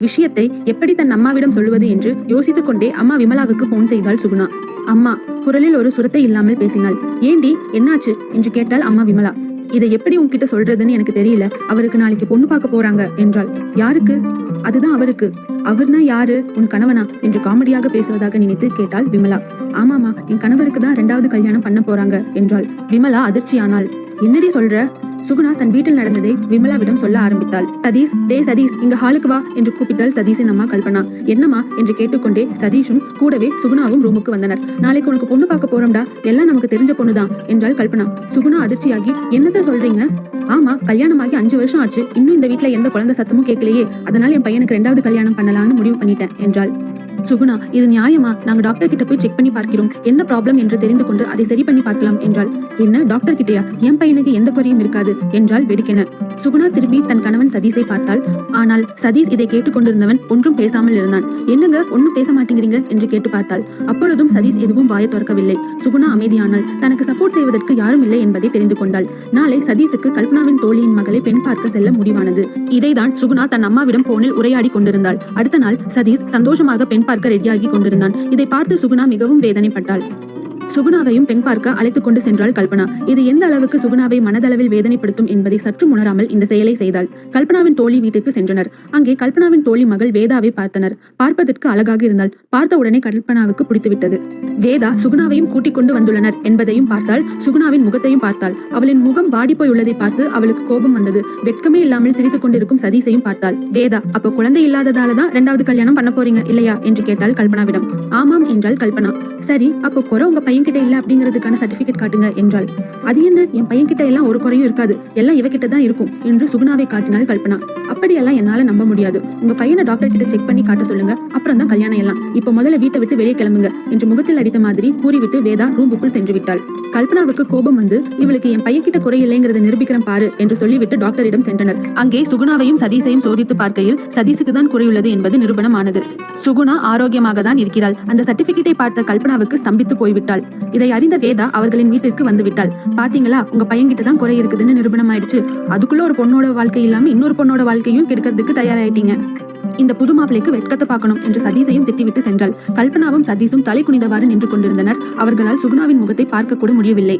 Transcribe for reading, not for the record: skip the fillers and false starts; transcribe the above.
விஷயத்தை எப்படி தன் அம்மாவிடம் சொல்லுவது என்று யோசித்துக் கொண்டே அம்மா விமலாவுக்கு போன் செய்தாள் சுகுணா. அம்மா குரலில் ஒரு சுரத்தை இல்லாமல் பேசினாள். ஏண்டி என்னாச்சு என்று கேட்டாள் அம்மா விமலா. இதை எப்படி உன்கிட்ட சொல்றதுன்னு எனக்கு தெரியல. அவருக்கு நாளைக்கு பொண்ணு பார்க்க போறாங்க என்றாள். யாருக்கு? அதுதான் அவருக்கு. அவர்னா யாரு? உன் கணவனா என்று காமெடியாக பேசுவதாக நினைத்து கேட்டாள் விமலா. ஆமாமா, என் கணவருக்கு தான் 2வது கல்யாணம் பண்ண போறாங்க என்றாள். விமலா அதிர்ச்சியானாள். என்னடி சொல்ற? சுகுணா தன் வீட்டில் நடந்ததை விமலாவிடம் சொல்ல ஆரம்பித்தாள். சதீஷ், டே சதீஷ், இங்க ஹாலுக்கு வா என்று கூப்பிட்டாள் சதீஷின் அம்மா கல்பனா. என்னம்மா என்று கேட்டுக்கொண்டே சதீஷும் கூடவே சுகுணாவும் ரூமுக்கு வந்தனர். நாளைக்கு உனக்கு பொண்ணு பார்க்க போறோம்டா, எல்லாம் நமக்கு தெரிஞ்ச பொண்ணுதான் என்றாள் கல்பனா. சுகுணா அதிர்ச்சியாகி, என்னத்த சொல்றீங்க? ஆமா, கல்யாணமாகி 5 வருஷம் ஆச்சு, இன்னும் இந்த வீட்டுல எந்த குழந்தை சத்தமும் கேட்கலையே, அதனால என் பையனுக்கு 2வது கல்யாணம் பண்ணலாம்னு முடிவு பண்ணிட்டேன் என்றாள். சுகுணா, இது நியாயமா? நாங்க டாக்டர் கிட்ட போய் செக் பண்ணி பார்க்கிறோம், என்ன ப்ராப்ளம் என்று தெரிந்து கொண்டு அதை சரி பண்ணி பார்க்கலாம் என்றாள். என்ன டாக்டர் கிட்டயா? என் பையனுக்கு எந்த குறையும் இருக்காது என்றாள் வெடிக்கென. சுகுணா திரும்பி தன் கணவன் சதீஷை பார்த்தாள். ஆனால் சதீஷ் இதை கேட்டுக்கொண்டிருந்தவன் ஒன்றும் பேசாமல் இருந்தான். என்னங்க ஒன்னும் பேச மாட்டேங்கிறீங்க என்று கேட்டு பார்த்தாள். அப்பொழுதும் சதீஷ் எதுவும் வாயை திறக்கவில்லை. சுகுணா அமைதியானால். தனக்கு சப்போர்ட் செய்வதற்கு யாரும் இல்லை என்பதை தெரிந்து கொண்டாள். நாளை சதீஷுக்கு கல்பனாவின் தோழியின் மகளை பெண் பார்க்க செல்ல முடிவானது. இதைதான் சுகுணா தன் அம்மாவிடம் போனில் உரையாடி கொண்டிருந்தாள். அடுத்த நாள் சதீஷ் சந்தோஷமாக பெண் பார்க்க ரெடியாகி கொண்டிருந்தான். இதை பார்த்து சுகுணா மிகவும் வேதனைப்பட்டாள். சுகுணாவையும் பெண் பார்க்க அழைத்துக் கொண்டு சென்றாள் கல்பனா. இது எந்த அளவுக்கு சுகுணாவை மனதளவில் வேதனைப்படுத்தும் என்பதை சற்று உணராமல் இந்த செயலை செய்தாள். கல்பனாவின் தோழி வீட்டுக்கு சென்றனர். அங்கே கல்பனாவின் தோழி மகள் வேதாவை பார்த்தனர். பார்ப்பதற்கு அழகாக இருந்தாள். பார்த்த உடனே கல்பனாவுக்கு பிடித்துவிட்டது. வேதா சுகுணாவையும் கூட்டிக் கொண்டு வந்துள்ளனர் என்பதையும் பார்த்தாள். சுகுணாவின் முகத்தையும் பார்த்தாள். அவளின் முகம் வாடி போய் உள்ளதை பார்த்து அவளுக்கு கோபம் வந்தது. வெட்கமே இல்லாமல் சிரித்துக் கொண்டிருக்கும் சதீஷையும் பார்த்தாள். வேதா, அப்போ குழந்தை இல்லாததாலதான் 2வது கல்யாணம் பண்ண போறீங்க இல்லையா என்று கேட்டாள் கல்பனாவிடம். ஆமாம் என்றாள் கல்பனா. சரி, அப்போ குறை உங்க பையன் கிட்ட இல்ல அப்படிங்கிறதுக்கான சர்டிபிகேட் காட்டுங்க என்றாள். அது என்ன, என் பையன் கிட்ட எல்லாம் ஒரு குறையும் இருக்காது, எல்லாம் இவகிட்ட தான் இருக்கும் என்று சுகுணாவை காட்டினாள் கல்பனா. அப்படியெல்லாம் என்னால நம்ப முடியாது. உங்க பையனை டாக்டர் கிட்ட செக் பண்ணி காட்ட சொல்லுங்க, அப்புறம் தான் கல்யாணம் எல்லாம். இப்ப முதல்ல வீட்டை விட்டு வெளியே கிளம்புங்க என்று முகத்தில் அடித்த மாதிரி கூறிவிட்டு வேதா ரூமுக்குள் சென்று விட்டாள். கல்பனாவுக்கு கோபம் வந்து, இவளுக்கு என் பையன் கிட்ட குறை இல்லைங்கிறத நிரூபிக்கிறேன் பாரு என்று சொல்லிவிட்டு டாக்டரிடம் சென்றனர். அங்கே சுகுணாவையும் சதீஷையும் சோதித்து பார்க்கையில் சதீஷுக்கு தான் குறையுள்ளது என்பது நிரூபணமானது. சுகுணா ஆரோக்கியமாக தான் இருக்கிறாள். அந்த சர்டிபிகேட்டை பார்த்த கல்பனாவுக்கு ஸ்தம்பித்து போய்விட்டாள். இதை அறிந்த வேதா அவர்களின் வீட்டிற்கு வந்து விட்டாள். பாத்தீங்களா, உங்க பையன் கிட்ட தான் குறை இருக்குதுன்னு நிரூபணம் ஆயிடுச்சு. அதுக்குள்ள ஒரு பொண்ணோட வாழ்க்கை இல்லாம இன்னொரு பொண்ணோட வாழ்க்கையும் கெடுக்கிறதுக்கு தயாராயிட்டீங்க. இந்த புது மாப்பிளைக்கு வெட்கத்தை பார்க்கணும் என்று சதீஷையும் திட்டிவிட்டு சென்றாள். கல்பனாவும் சதீஷும் தலை குனிந்தவாறு நின்று கொண்டிருந்தனர். அவர்களால் சுகுணாவின் முகத்தை பார்க்க கூட முடியவில்லை.